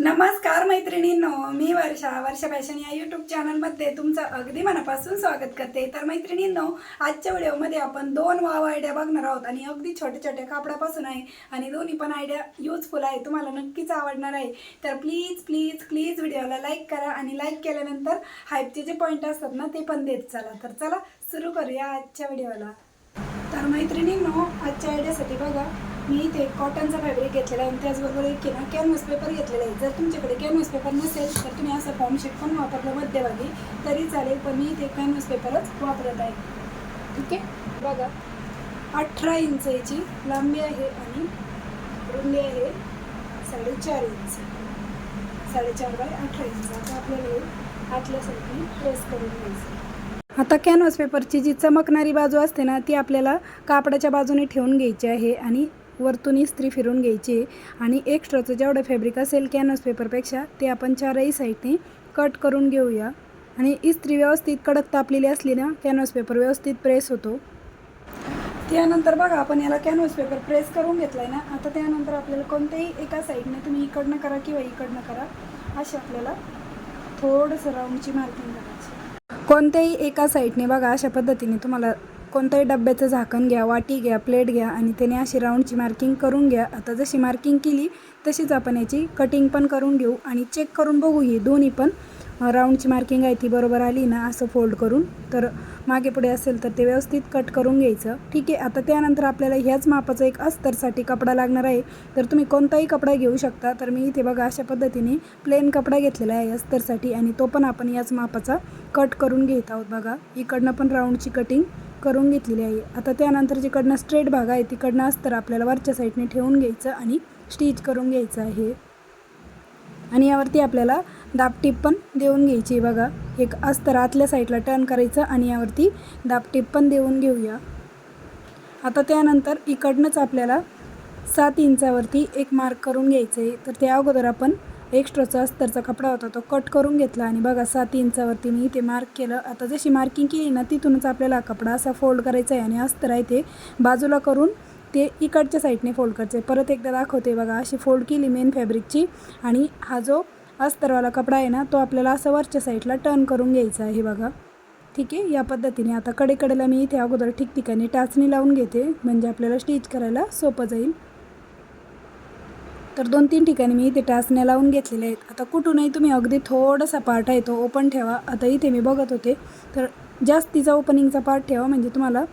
नमस्कार मैत्रिणींनो, मी वर्षा फॅशन या यूट्यूब चॅनलमध्ये तुमचं अगदी मनापासून स्वागत करते. तर मैत्रिणींनो, आजच्या व्हिडिओमध्ये आपण दोन वाव आयडिया बघणार आहोत आणि अगदी छोट्या छोट्या कापडापासून आहे आणि दोन्ही पण आयडिया युजफुल आहे, तुम्हाला नक्कीच आवडणार आहे. तर प्लीज प्लीज प्लीज व्हिडिओला लाईक करा आणि लाईक केल्यानंतर हाईपचे जे पॉईंट असतात ना ते पण देत चला. तर चला सुरू करूया आजच्या व्हिडिओला. तर मैत्रिणींनो, आजच्या आयडियासाठी बघा, मी इथे कॉटनचा फॅब्रिक घेतलेला आहे आणि त्याचबरोबर एक ना कॅनव्हास पेपर घेतलेला आहे. जर तुमच्याकडे कॅनव्हास पेपर नसेल तर तुम्ही असं फॉर्म शीट पण वापरलं मध्यभागी तरी चालेल, पण मी इथे कॅनव्हास पेपरच वापरत आहे. ठीक आहे, बघा 18 इंचाची लांबी आहे आणि रुंदी आहे 4.5 इंच. 4.5 bye 18 inch. आता आपल्याला हे आतल्या साईडने प्रेस करून घ्यायचं. आता कॅनव्हास पेपरची जी चमकणारी बाजू असते ना ती आपल्याला कापडाच्या बाजूने ठेवून घ्यायची आहे आणि वरतून इस्त्री फिरून घ्यायची आणि एक्स्ट्राचं जेवढं फॅब्रिक असेल कॅनव्हास पेपरपेक्षा ते आपण चारही साईडने कट करून घेऊया. आणि इस्त्री व्यवस्थित कडक तापलेली असली ना कॅनव्हास पेपर व्यवस्थित प्रेस होतो. त्यानंतर बघा, आपण याला कॅनव्हास पेपर प्रेस करून घेतला आहे ना. आता त्यानंतर आपल्याला कोणत्याही एका साईडने, तुम्ही इकडनं करा किंवा इकडनं करा, अशी आपल्याला थोडंसं राऊंडची मार्किंग करायची. कोणत्याही एका साईडने बघा, अशा पद्धतीने तुम्हाला कोणत्याही डब्याचं झाकण घ्या, वाटी घ्या, प्लेट घ्या आणि त्याने अशी राऊंडची मार्किंग करून घ्या. आता जशी मार्किंग केली तशीच आपण याची कटिंग पण करून घेऊ आणि चेक करून बघू ही दोन्ही पण राऊंडची मार्किंग आहे ती बरोबर आली ना. असं फोल्ड करून, तर मागे पुढे असेल तर ते व्यवस्थित कट करून घ्यायचं. ठीक आहे, आता त्यानंतर आपल्याला ह्याच मापाचा एक अस्तरसाठी कपडा लागणार आहे. तर तुम्ही कोणताही कपडा घेऊ शकता. तर मी इथे बघा अशा पद्धतीने प्लेन कपडा घेतलेला आहे अस्तरसाठी आणि तो पण आपण याच मापाचा कट करून घेत आहोत. बघा, इकडनं पण राऊंडची कटिंग करून घेतलेली आहे. आता त्यानंतर जिकडनं स्ट्रेट भाग आहे तिकडनं अस्तर आपल्याला वरच्या साईडने ठेवून घ्यायचं आणि स्टिच करून घ्यायचं आहे. आणि यावरती आपल्याला दाबटीप पण देऊन घ्यायची. बघा, एक अस्तर आतल्या साईडला टर्न करायचं आणि यावरती दाबटीप पण देऊन घेऊया. आता त्यानंतर इकडनंच आपल्याला 7 इंचावरती एक मार्क करून घ्यायचं आहे. तर त्या अगोदर आपण एक्स्ट्राचा अस्तरचा कपडा होता तो कट करून घेतला आणि बघा 7 इंचावरती मी इथे मार्क केलं. आता जशी मार्किंग केली ना तिथूनच आपल्याला कपडा असा फोल्ड करायचा आहे आणि अस्तर आहे ते बाजूला करून ते इकडच्या साईडने फोल्ड करायचं आहे. परत एकदा दाखवते बघा, अशी फोल्ड केली मेन फॅब्रिकची आणि हा जो अस्तरवाला कपडा आहे ना तो आपल्याला असं वरच्या साईडला टर्न करून घ्यायचा आहे. बघा, ठीक आहे, या पद्धतीने. आता कडेकडेला मी इथे अगोदर ठिकठिकाणी टाचणी लावून घेते म्हणजे आपल्याला स्टिच करायला सोपं जाईल. तर 2-3 ठिकाणी मी इथे टाचण्या लावून घेतलेल्या आहेत. आता कुठूनही तुम्ही अगदी थोडासा पार्ट आहे तो ओपन ठेवा. आता इथे मी बघत होते तर जास्तीचा ओपनिंगचा पार्ट ठेवा म्हणजे तुम्हाला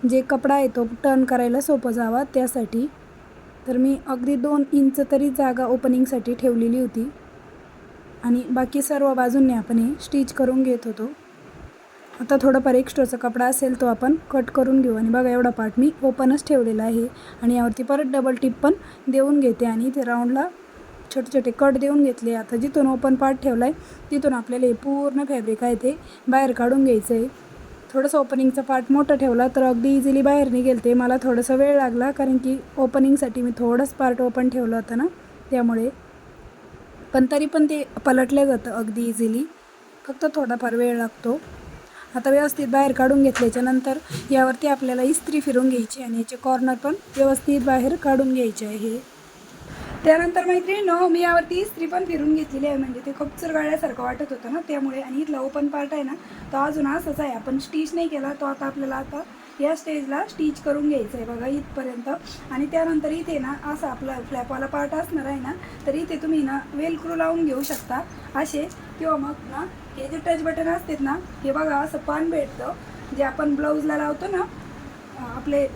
जे कपडा आहे तो टर्न करायला सोपं जावा त्यासाठी. तर मी अगदी 2 इंच तरी जागा ओपनिंगसाठी ठेवलेली होती आणि बाकी सर्व बाजूंनी आपण हे स्टिच करून घेत होतो. आता थोडाफार एक्स्ट्राचा कपडा असेल तो आपण कट करून घेऊ आणि बघा एवढा पार्ट मी ओपनच ठेवलेला आहे आणि यावरती परत डबल टिप पण देऊन घेते आणि ते राऊंडला छोटे छोटे कट देऊन घेतले. आता जिथून ओपन पार्ट ठेवला आहे तिथून आपल्याला हे पूर्ण फॅब्रिक आहे ते बाहेर काढून घ्यायचं आहे. थोडंसं ओपनिंगचा पार्ट मोठा ठेवला तर अगदी इझिली बाहेर निघेल ते. मला थोडासा वेळ लागला कारण की ओपनिंगसाठी मी थोडंच पार्ट ओपन ठेवलं होतं ना त्यामुळे, पण तरी पण ते पलटलं जातं अगदी इझिली, फक्त थोडाफार वेळ लागतो. आता व्यवस्थित बाहेर काढून घेतल्याच्यानंतर यावरती आपल्याला इस्त्री फिरून घ्यायची आणि याचे कॉर्नर पण व्यवस्थित बाहेर काढून घ्यायचे आहे. त्यानंतर मैत्रिणींनो, मी यावरती इस्त्री पण फिरून घेतलेली आहे म्हणजे ते खूप चुरगाळल्यासारखं वाटत होतं ना त्यामुळे. आणि इथला ओपन पार्ट आहे ना तो अजून असाच आहे, आपण स्टिच नाही केला तो. आता आपल्याला आता या स्टेजला स्टिच करून घ्यायचं आहे बघा इथपर्यंत. आणि त्यानंतर इथे ना असा आपला फ्लॅपवाला पार्ट असणार आहे ना तर इथे तुम्ही ना वेलक्रू लावून घेऊ शकता असे, किंवा मग ना हे जे टच बटन असतात ना हे बघा असं पान भेटतं जे आपण ब्लाऊजला लावतो ना, आपले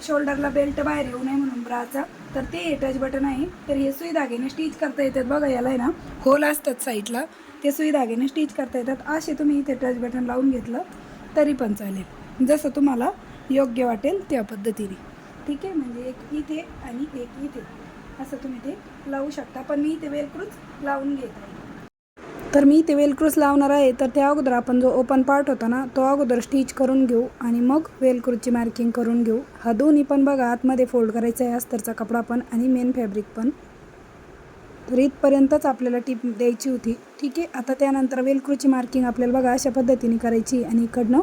शोल्डरला बेल्ट बाहेर येऊ नये म्हणून ब्राचा, तर ते टच बटन आहे. तर हे सुई धाग्याने स्टिच करता येतात बघा. याला आहे ना होल असतात साईडला, ते सुई धाग्याने स्टिच करता येतात. असे तुम्ही इथे टच बटन लावून घेतलं तरी पण चालेल, जसं तुम्हाला योग्य वाटेल त्या पद्धतीने. ठीक आहे, म्हणजे एक इथे आणि एक इथे असं तुम्ही ते लावू शकता, पण मी इथे वेलक्रूच लावून घेत आहे. तर मी ते वेलक्रूच लावणार आहे. तर त्या अगोदर आपण जो ओपन पार्ट होता ना तो अगोदर स्टिच करून घेऊ आणि मग वेलक्रूची मार्किंग करून घेऊ. हा दोन्ही पण बघा आतमध्ये फोल्ड करायचा आहे, अस्तरचा कपडा पण आणि मेन फॅब्रिक पण. तर इथपर्यंतच आपल्याला टिप द्यायची होती. ठीक आहे, आता त्यानंतर वेलक्रूची मार्किंग आपल्याला बघा अशा पद्धतीने करायची आणि इकडनं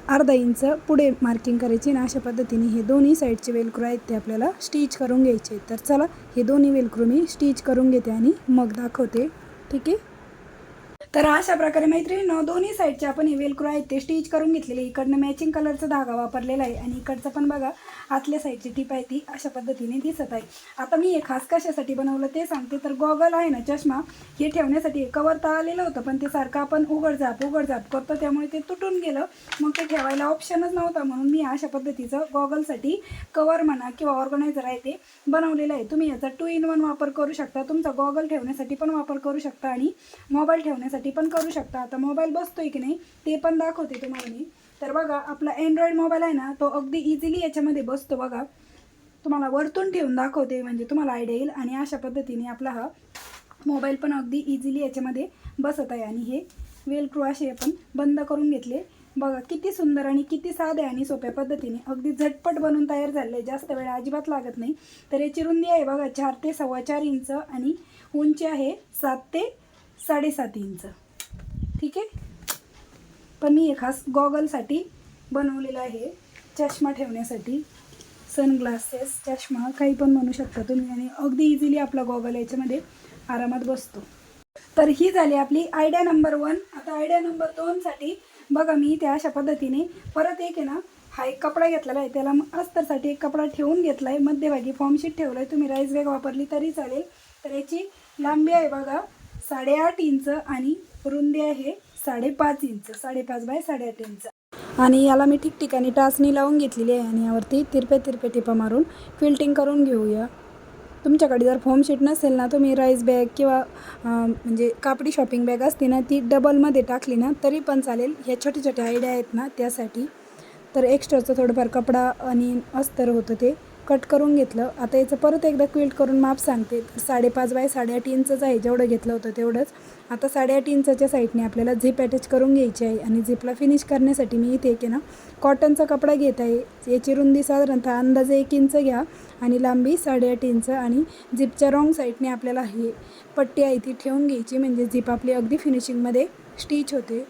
अर्धा इंच पुढे मार्किंग करायची आणि अशा पद्धतीने हे दोन्ही साईडचे वेलक्रो आहेत ते आपल्याला स्टिच करून घ्यायचे. तर चला हे दोन्ही वेलक्रो मी स्टिच करून घेते आणि मग दाखवते. ठीक आहे. तर अशा प्रकारे मैत्रिणींनो दोन्ही साईडचे आपण हे वेलक्रो आहेत ते स्टिच करून घेतलेले. इकडनं मॅचिंग कलरचा धागा वापरलेला आहे आणि इकडचं पण बघा आतल्या साईडची टिप आहे ती अशा पद्धतीने दिसत आहे. आता मी हे खास कशासाठी बनवलं ते सांगते. तर गॉगल आहे ना, चष्मा, हे ठेवण्यासाठी कवर तर आलेलं होतं पण ते सारखं आपण उघडझाप करतो त्यामुळे ते तुटून गेलं. मग ते ठेवायला ऑप्शनच नव्हता म्हणून मी अशा पद्धतीचं गॉगलसाठी कवर म्हणा किंवा ऑर्गनायझर आहे ते बनवलेलं आहे. तुम्ही याचा 2 in 1 वापर करू शकता. तुमचा गॉगल ठेवण्यासाठी पण वापर करू शकता आणि मोबाईल ठेवण्यासाठी पण करू शकता. आता मोबाईल बसतोय की नाही ते पण दाखवते तुम्हाला मी. तर बघा आपला अँड्रॉइड मोबाईल आहे ना, तो अगदी इझिली याच्यामध्ये बसतो. बघा तुम्हाला वरतून ठेवून दाखवते म्हणजे तुम्हाला आयडिया येईल. आणि अशा पद्धतीने आपला हा मोबाईल पण अगदी इझिली याच्यामध्ये बसत आहे. आणि हे वेलक्रो असे आपण बंद करून घेतले. बघा किती सुंदर आणि किती साध्या आणि सोप्या पद्धतीने अगदी झटपट बनवून तयार झाले. जास्त वेळ अजिबात लागत नाही. तर याची रुंदी आहे बघा 4 ते 4.25 इंच आणि उंची आहे 7 ते 7.5 इंच. ठीक आहे. पण मी हे खास गॉगलसाठी बनवलेलं आहे, चष्मा ठेवण्यासाठी. सनग्लासेस, चष्मा काही पण म्हणू शकता तुम्ही. आणि अगदी इझिली आपला गॉगल याच्यामध्ये आरामात बसतो. तर ही झाली आपली आयडिया नंबर 1. आता आयडिया नंबर 2साठी बघा मी त्या अशा पद्धतीने परत एक आहे ना, हा एक कपडा घेतलेला आहे. त्याला अस्तरसाठी एक कपडा ठेवून घेतला आहे. मध्यभागी फॉर्मशीट ठेवलं आहे. तुम्ही राईस बॅग वापरली तरी चालेल. तर याची लांबी आहे बघा 8.5 इंच आणि रुंदी आहे 5.5 इंच, 5.5 बाय 8.5 इंच. आणि याला मी ठिकठिकाणी टाचणी लावून घेतलेली आहे आणि यावरती तिरपे टिपा मारून फिल्टिंग करून घेऊया. तुमच्याकडे जर फॉर्म शीट नसेल ना, तुम्ही राईस बॅग किंवा म्हणजे कापडी शॉपिंग बॅग असते ना, ती डबलमध्ये टाकली ना तरी पण चालेल. ह्या छोटे आयडिया आहेत ना त्यासाठी. तर एक्स्ट्राचं थोडंफार कपडा आणि अस्तर होतं ते कट करून घेतलं. आता याचं परत एकदा क्विल्ट करून माप सांगते. तर 5.5 बाय 8.5 इंचच आहे, जेवढं घेतलं होतं तेवढंच. आता 8.5 इंचाच्या साईडने आपल्याला झिप अटॅच करून घ्यायची आहे. आणि झिपला फिनिश करण्यासाठी मी इथे की ना कॉटनचा कपडा घेत आहे. याची रुंदी साधारणतः अंदाजे 1 इंच घ्या आणि लांबी 8.5 इंच. आणि झिपच्या रॉंग साईडने आपल्याला ही पट्टी आहे ती ठेवून घ्यायची म्हणजे झिप आपली अगदी फिनिशिंगमध्ये स्टिच होते.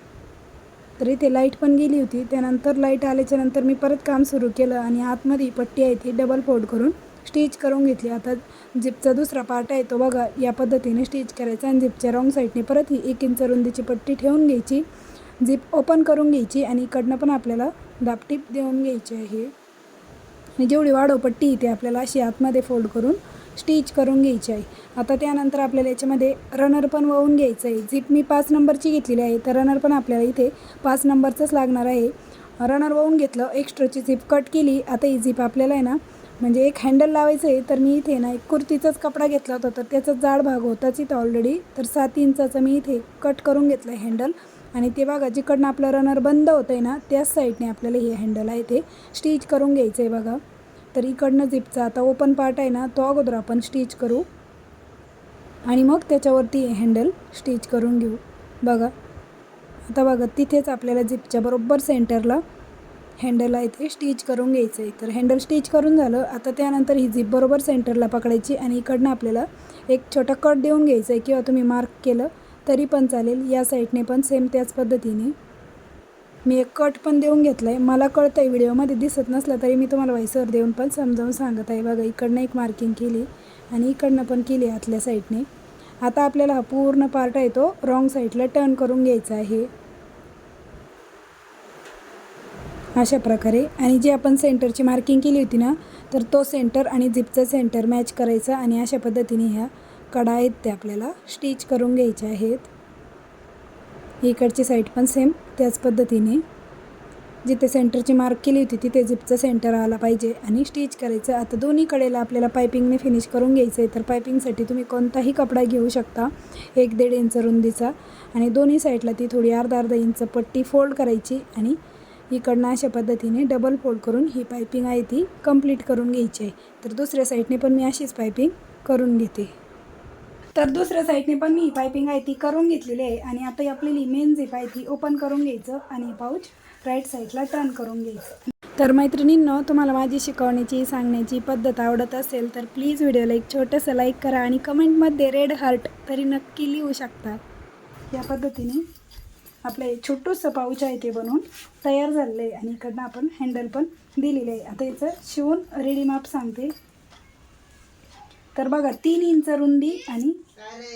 तर इथे लाईट पण गेली होती. त्यानंतर लाईट आल्याच्यानंतर मी परत काम सुरू केलं आणि आतमध्ये पट्टी आहे ती डबल फोल्ड करून स्टिच करून घेतली. आता झिपचा दुसरा पार्ट आहे तो बघा या पद्धतीने स्टिच करायचा आणि झिपच्या रॉंग साईडने परत ही 1 इंच रुंदीची पट्टी ठेवून घ्यायची. झिप ओपन करून घ्यायची आणि इकडनं पण आपल्याला दाबटीप देऊन घ्यायची आहे. आणि जेवढी वाढव पट्टी ती आपल्याला अशी आतमध्ये फोल्ड करून स्टिच करून घ्यायची आहे. आता त्यानंतर आपल्याला याच्यामध्ये रनर पण वळून घ्यायचं आहे. झिप मी 5 नंबरची घेतलेली आहे तर रनर पण आपल्याला इथे 5 नंबरचंच लागणार आहे. रनर वळून घेतलं, एक्स्ट्राची झिप कट केली. आता ही झिप आपल्याला आहे ना म्हणजे एक हँडल लावायचं आहे. तर मी इथे ना एक कुर्तीचाच कपडा घेतला होता तर त्याचा जाड भाग होताच इथं ऑलरेडी. तर 7 इंचाचं मी इथे कट करून घेतलं आहे हँडल. आणि ते बघा जिकडनं आपलं रनर बंद होतं आहे ना त्याच साईडने आपल्याला हे हँडल आहे ते स्टिच करून घ्यायचं आहे बघा. तर इकडनं झिपचा आता ओपन पार्ट आहे ना तो अगोदर आपण स्टिच करू आणि मग त्याच्यावरती हँडल स्टिच करून घेऊ. बघा आता बघा तिथेच आपल्याला झिपच्या बरोबर सेंटरला हँडल आहे ते स्टिच करून घ्यायचं आहे. तर हँडल स्टिच करून झालं. आता त्यानंतर ही झिप बरोबर सेंटरला पकडायची आणि इकडनं आपल्याला एक छोटा कट देऊन घ्यायचं आहे किंवा तुम्ही मार्क केलं तरी पण चालेल. या साईडने पण सेम त्याच पद्धतीने मी एक कट पण देऊन घेतला आहे. मला कळतं आहे व्हिडिओमध्ये दिसत नसलं तरी मी तुम्हाला व्हॉइसवर देऊन पण समजावून सांगत आहे. बघा इकडनं एक मार्किंग केली आणि इकडनं पण केली आतल्या साईडने. आता आपल्याला हा पूर्ण पार्ट आहे तो रॉंग साईडला टर्न करून घ्यायचा आहे अशा प्रकारे. आणि जी आपण सेंटरची मार्किंग केली होती ना तर तो सेंटर आणि झिपचं सेंटर मॅच करायचा आणि अशा पद्धतीने ह्या कडा आहेत त्या आपल्याला स्टिच करून घ्यायच्या आहेत. इकडची साईड पण सेम त्याच पद्धतीने जिथे सेंटरची मार्क केली होती तिथे झिपचं सेंटर आला पाहिजे आणि स्टिच करायचं. आता दोन्ही कडेला आपल्याला पायपिंगने फिनिश करून घ्यायचं आहे. तर पायपिंगसाठी तुम्ही कोणताही कपडा घेऊ शकता 1-1.5 इंच रुंदीचा. आणि दोन्ही साईडला ती थोडी अर्धा इंच पट्टी फोल्ड करायची आणि इकडनं अशा पद्धतीने डबल फोल्ड करून ही पायपिंग आहे ती कंप्लीट करून घ्यायची आहे. तर दुसऱ्या साईडने पण मी अशीच पायपिंग करून घेते. तर दुसऱ्या साईडने पण मी पायपिंग आहे ती करून घेतलेली आहे. आणि आता आपली मेन झिप आहे ती ओपन करून घ्यायचं आणि पाऊच राईट साईडला टर्न करून घ्यायचं. तर मैत्रिणींनो तुम्हाला माझी शिकवण्याची सांगण्याची पद्धत आवडत असेल तर प्लीज व्हिडिओला एक छोटंसं लाईक करा आणि कमेंटमध्ये रेड हार्ट तरी नक्की लिहू शकता. या पद्धतीने आपलं हे छोटूसं पाऊच आहे ते बनवून तयार झालेलं आहे आणि इकडनं आपण हँडल पण दिलेलं आहे. आता याचं शिवून रेडी माप सांगते. तर बघा 3 इंच रुंदी आणि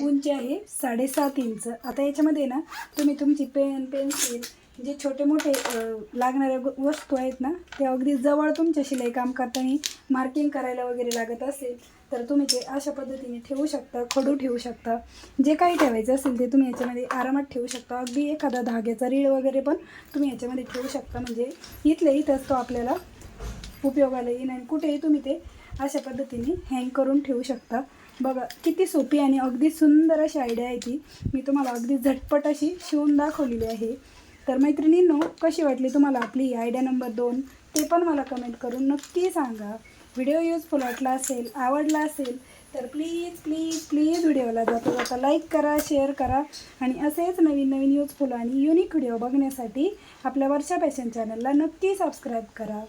उंची आहे 7.5 इंच. आता याच्यामध्ये ना तुम्ही तुमची पेन पेन्सिल जे छोटे मोठे लागणाऱ्या वस्तू आहेत ना ते अगदी जवळ तुमच्या शिलाई काम करताना मार्किंग करायला वगैरे लागत असेल तर तुम्ही ते अशा पद्धतीने ठेवू शकता. खडू ठेवू शकता. जे काही ठेवायचं असेल ते तुम्ही याच्यामध्ये आरामात ठेवू शकता. अगदी एखादा धाग्याचा रीळ वगैरे पण तुम्ही याच्यामध्ये ठेवू शकता. म्हणजे इथल्या इथंच तो आपल्याला उपयोगाला येईल आणि कुठेही तुम्ही ते अशा पद्धतीने हँग करून ठेवू शकता. बघा किती सोपी आणि अगदी सुंदर अशी आयडिया आहे ती. मी तुम्हाला अगदी झटपट अशी शिवून दाखवलेली आहे. तर मैत्रिणींनो, कशी वाटली तुम्हाला आपली आयडिया नंबर 2 ते पण मला कमेंट करून नक्की सांगा. व्हिडिओ युजफुल वाटला असेल, आवडला असेल तर प्लीज प्लीज प्लीज व्हिडिओला जाता जाता लाईक करा, शेअर करा आणि असेच नवीन नवीन युजफुल आणि युनिक व्हिडिओ बघण्यासाठी आपल्या वर्षा फॅशन चॅनलला नक्की सबस्क्राईब करा.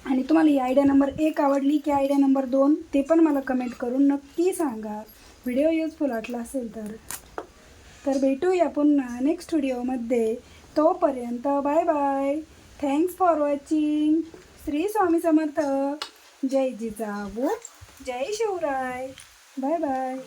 आणि तुम्हाला ही आयडिया नंबर 1 आवडली की आयडिया नंबर 2 ते पण मला कमेंट करून नक्की सांगा. व्हिडिओ युजफुल वाटला असेल तर भेटूया पुन्हा नेक्स्ट व्हिडिओमध्ये. तोपर्यंत bye bye. Thanks for watching. Shri Swami Samarth. जय जिजाऊ, जय शिवराय. Bye bye.